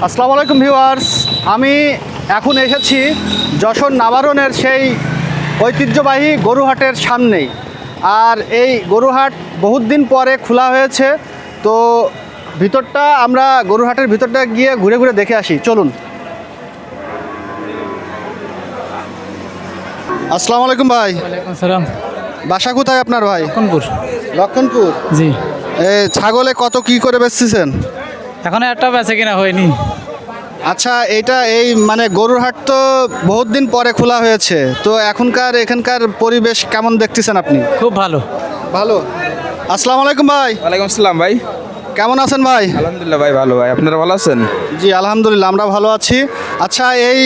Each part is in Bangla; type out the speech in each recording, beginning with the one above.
আসসালামু আলাইকুম ভিউয়ার্স, আমি এখন এসেছি যশোর নাবারণের সেই ঐতিহ্যবাহী গরুহাটের সামনেই। আর এই গরুহাট বহুত দিন পরে খোলা হয়েছে, তো ভিতরটা আমরা গরুহাটের ভিতরটা গিয়ে ঘুরে ঘুরে দেখে আসি, চলুন। আসসালামু আলাইকুম ভাই। ওয়ালাইকুম সালাম। বাসা কোথায় আপনার ভাই? লক্ষণপুর। লক্ষণপুর। জি। ছাগলে কত কি করে বেচতেছেন? এখনো একটা বেচে কিনা হয়নি। আচ্ছা, এইটা এই মানে গরুর হাট তো বহুত দিন পরে খোলা হয়েছে, তো এখানকার পরিবেশ কেমন দেখতেছেন আপনি? খুব ভালো। ভালো। আসসালামু আলাইকুম ভাই। ওয়ালাইকুম আসসালাম ভাই। কেমন আছেন ভাই? আলহামদুলিল্লাহ ভাই, ভালো ভাই। আপনারা ভালো আছেন? জি আলহামদুলিল্লাহ, আমরা ভালো আছি। আচ্ছা, এই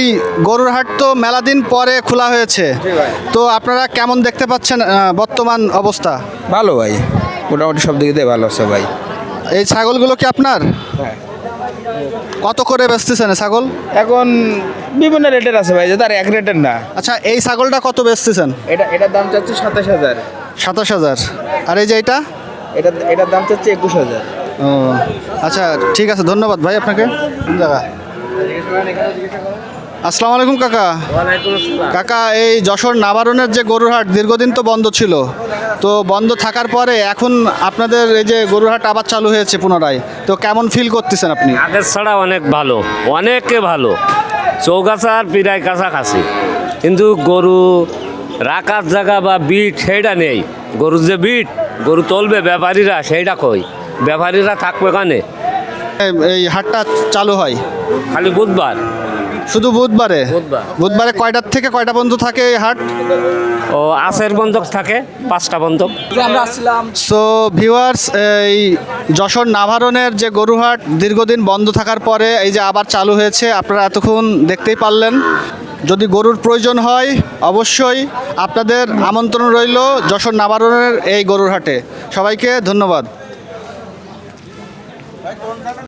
গরুর হাট তো মেলা দিন পরে খোলা হয়েছে, তো আপনারা কেমন দেখতে পাচ্ছেন বর্তমান অবস্থা? ভালো ভাই, মোটামুটি সব দিক দিয়ে ভালো আছে ভাই। এই ছাগলগুলো কি আপনার? হ্যাঁ। কত করে বেচতেছেন ছাগল? এখন বিভিন্ন রেটের আছে ভাই, যে তার এক রেটের না। আচ্ছা, এই ছাগলটা কত বেচতেছেন? এটার দাম চাচ্ছে 27,000। 27,000। আর এই যে এইটা? এটার দাম চাচ্ছে 21,000। ও আচ্ছা, ঠিক আছে, ধন্যবাদ ভাই আপনাকে। কোন জায়গা? আসসালামু আলাইকুম কাকা। কাকা, এই যশোর নাবারণের যে গরুরহাট দীর্ঘদিন তো বন্ধ ছিল, তো বন্ধ থাকার পরে এখন আপনাদের এই যে গরুরহাট আবার চালু হয়েছে পুনরায়, তো কেমন ফিল করতেছেন আপনি? আগের ছাড়া অনেক ভালো, অনেকে ভালো। চৌগাছা আর পিরাই কাছাকাছি, কিন্তু গরু রাখার জায়গা বা বিট সেইটা নেই। গরুর যে বিট, গরু তুলবে ব্যাপারীরা, সেইটা কই? ব্যাপারীরা থাকবে কানে। এই হাটটা চালু হয় খালি বুধবার। শুধু বুধবারে? বুধবার। বুধবারে কয়টার থেকে কয়টা পর্যন্ত থাকে এই হাট? ও আসের বন্ধক থাকে, 5টা বন্ধক। সো ভিউয়ার্স, এই যশোর নাভারণের যে গরুহাট দীর্ঘদিন বন্ধ থাকার পরে এই যে আবার চালু হয়েছে, আপনারা এতক্ষণ দেখতেই পারলেন। যদি গরুর প্রয়োজন হয় অবশ্যই আপনাদের আমন্ত্রণ রইল যশোর নাভারণের এই গরুর হাটে। সবাইকে ধন্যবাদ।